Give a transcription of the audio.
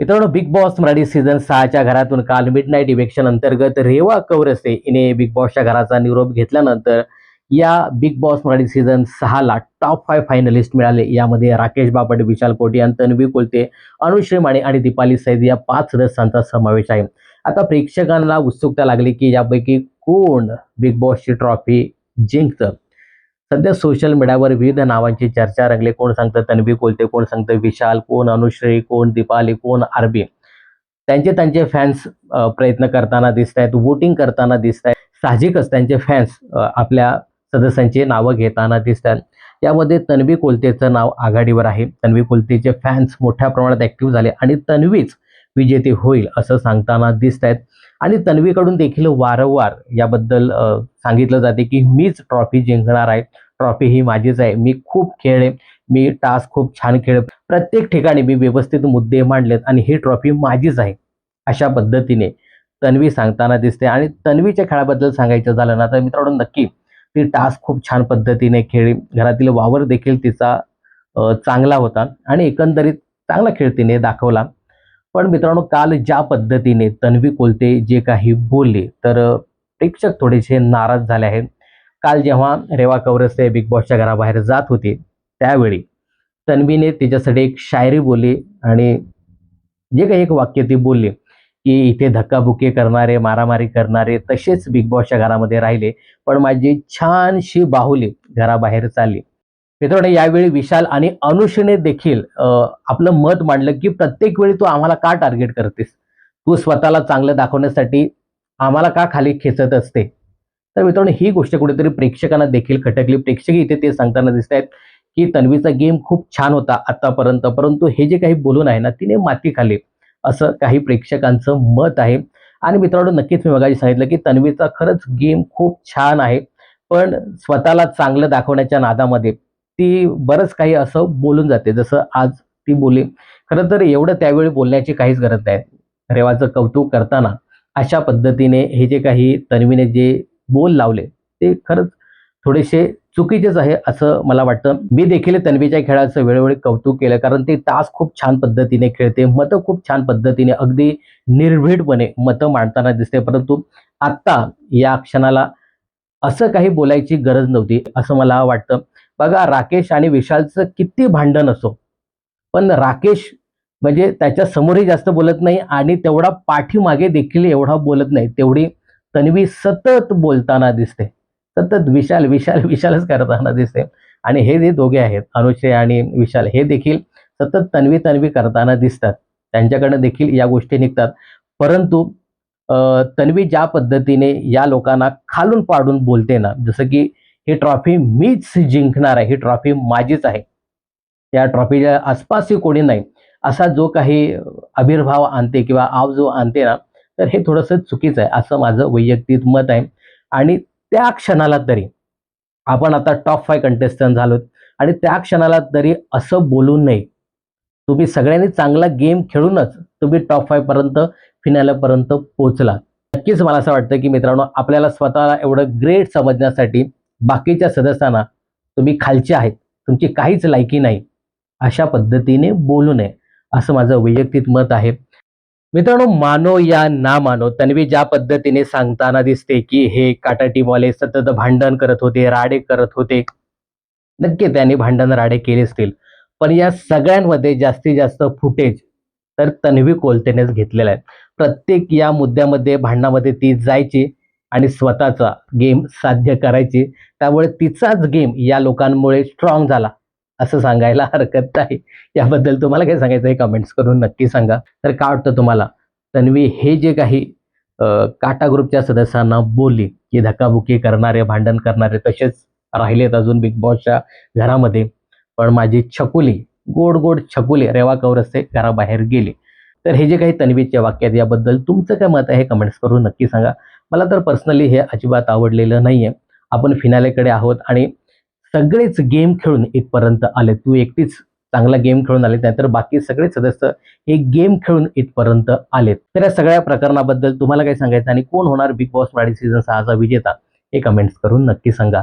मित्रांनो, big Boss Marathi season 6च्या घरातून काल मिडनाईट इव्हेक्शन अंतर्गत रेवा कौरसे हिने बिग बॉसच्या घराचा निरोप घेतल्यानंतर या बिग बॉस मराठी सीझन 6ला टॉप 5 फायनलिस्ट मिळाले. यामध्ये राकेश बापट, विशाल कोटियान, तन्वी कोलते, अनुश्री माने आणि दीपाली सैद या 5 सदस्यांचा समावेश आहे. आता प्रेक्षकांना उत्सुकता लागली की यापैकी कोण बिग बॉसची ट्रॉफी जिंकतं. सध्या सोशल मीडियावर विविध नावांची चर्चा रंगली. कोण सांगतं तन्वी कोलते, कोण सांगतं विशाल, कोण अनुश्री, कोण दीपाली, कोण आरबी. त्यांचे त्यांचे फॅन्स प्रयत्न करताना दिसत आहेत, वोटिंग करताना दिसत आहेत. साहजिकच त्यांचे फॅन्स आपल्या सदस्यांची नावं घेताना दिसत आहेत. यामध्ये तन्वी कोलतेचं नाव आघाडीवर आहे. तन्वी कोलतेचे फॅन्स मोठ्या प्रमाणात ऍक्टिव्ह झाले आणि तन्वीच विजेते होईल असं सांगताना दिसत आहेत. आणि तन्वीकडून देखील वारंवार याबद्दल सांगितलं जाते की मीच ट्रॉफी जिंकणार आहे, ट्रॉफी ही माझीच आहे, मी खूप खेळले, मी टास्क खूप छान खेळले, प्रत्येक ठिकाणी मी व्यवस्थित मुद्दे मांडलेत आणि ही ट्रॉफी माझीच आहे, अशा पद्धतीने तन्वी सांगताना दिसते. आणि तन्वीच्या खेळाबद्दल सांगायचं झालं ना तर मित्रांनो, नक्की ती टास्क खूप छान पद्धतीने खेळली. घरातील वावर देखील तिचा चांगला होता आणि एकंदरीत चांगला खेळ तिने दाखवला. पण मित्रांनो, काल ज्या पद्धतीने तन्वी कोलते जे काही बोलले तर प्रेक्षक थोडेसे नाराज झाले आहेत. काल जेव्हा रेवा कौरसे बिग बॉसच्या घराबाहेर जात होते त्यावेळी तन्वीने तिच्यासाठी एक शायरी बोलली आणि जे काही एक वाक्य ती बोलली की इथे धक्काबुक्की करणारे, मारामारी करणारे तसेच बिग बॉसच्या घरामध्ये राहिले, पण माझी छानशी बाहुली घराबाहेर चालली. मित्रांनो, यावेळी विशाल आणि अनुषने देखील आपलं मत मांडलं की प्रत्येक वेळी तू आम्हाला का टार्गेट करतेस, तू स्वतःला चांगलं दाखवण्यासाठी आम्हाला का खाली खेचत असते. तर मित्रांनो, ही गोष्ट कुठेतरी प्रेक्षकांना देखील खटकली. प्रेक्षक इथे ते सांगताना दिसत आहेत की तन्वीचा गेम खूप छान होता आतापर्यंत, परंतु हे जे काही बोलून आहे ना तिने माती खाल्ली, असं काही प्रेक्षकांचं मत आहे. आणि मित्रांनो, नक्कीच मी मगाशी सांगितलं की तन्वीचा खरंच गेम खूप छान आहे, पण स्वतःला चांगलं दाखवण्याच्या नादामध्ये ती बरंच काही असं बोलून जाते, जसं आज ती बोलली. खरं तर एवढं त्यावेळी बोलण्याची काहीच गरज नाही. रेवाचं कौतुक करताना अशा पद्धतीने हे जे काही तन्वीने जे बोल लावले ते खरंच थोडेसे चुकीचेच आहे असं मला वाटतं. मी देखील तन्वीच्या खेळाचं वेळोवेळी कौतुक केलं, कारण ती टास्क खूप छान पद्धतीने खेळते, मतं खूप छान पद्धतीने अगदी निर्भीडपणे मतं मांडताना दिसते. परंतु आत्ता या क्षणाला असं काही बोलायची गरज नव्हती असं मला वाटतं. बघा, राकेश आणि विशालचं किती भांडण असो, पण राकेश म्हणजे त्याच्या समोरही जास्त बोलत नाही आणि तेवढा पाठीमागे देखील एवढा बोलत नाही, तेवढी तन्वी सतत बोलताना दिसते. सतत विशाल विशाल विशालच करताना दिसते. आणि हे जे दोघे आहेत, अनुश्री आणि विशाल, हे देखील सतत तन्वी तन्वी करताना दिसतात. त्यांच्याकडनं देखील या गोष्टी निघतात. परंतु तन्वी ज्या पद्धतीने या लोकांना खालून पाडून बोलते ना, जसं की ही ट्रॉफी मीच जिंकणार आहे, ही ट्रॉफी माझीच आहे, या ट्रॉफीच्या आसपासही कोणी नाही, असा जो काही आविर्भाव आणते किंवा आव जो आणते ना, तर हे थोडंसं चुकीचं आहे असं माझं वैयक्तिक मत आहे. आणि त्या क्षणाला तरी आपण आता टॉप 5 कंटेस्टंट झालोत आणि त्या क्षणाला तरी असं बोलू नये. तुम्ही सगळ्यांनी चांगला गेम खेळूनच तुम्ही टॉप 5 पर्यंत, फिनालेपर्यंत पोहोचला. नक्कीच मला असं वाटतं की मित्रांनो, आपल्याला स्वतःला एवढं ग्रेट समजण्यासाठी बाकीच्या सदस्यांना तुम्ही खालचे आहेत, तुमची काहीच लायकी नाही, अशा पद्धतीने बोलू नये, असं माझं वैयक्तिक मत आहे. मित्रांनो, मानो या ना मानो, तन्वी ज्या पद्धतीने सांगताना दिसते की हे काटा टीमवाले सतत भांडण करत होते, राडे करत होते. नक्की त्यांनी भांडण राडे केले असतील, पण या सगळ्यांमध्ये जास्तीत जास्त फुटेज तर तन्वी कोलतेनेच घेतलेला आहे. प्रत्येक या मुद्द्यामध्ये, भांडणामध्ये ती जायची आणि स्वतःचा गेम साध्य करायची. त्यामुळे तिचाच गेम या लोकांमुळे स्ट्रॉंग झाला असं सांगायला हरकत नाही. याबद्दल तुम्हाला काय सांगायचं आहे कमेंट्स करून नक्की सांगा. तर काय वाटतं तुम्हाला, तन्वी हे जे काही काटा ग्रुपच्या सदस्यांना बोलली की धक्काबुक्की करणारे, भांडण करणारे तसेच राहिलेत अजून बिग बॉसच्या घरामध्ये, पण माझी छकुली, गोड गोड छकुली रेवा कौरसे घराबाहेर गेली. तर हे जे काही तन्वीचे वाक्य आहेत याबद्दल तुमचं काय मत आहे कमेंट्स करून नक्की सांगा. मला तर पर्सनली हे अजिबात आवडलेलं नाहीये. आपण फिनालेकडे आहोत आणि सगळेच गेम खेळून इथपर्यंत आले. तू एकटीच चांगला गेम खेळून आले, नाहीतर बाकी सगळे सदस्य हे गेम खेळून इथपर्यंत आलेत. तर या सगळ्या प्रकरणाबद्दल तुम्हाला काय सांगायचं आणि कोण होणार बिग बॉस मराठी सीझन 6चा विजेता, हे कमेंट्स करून नक्की सांगा.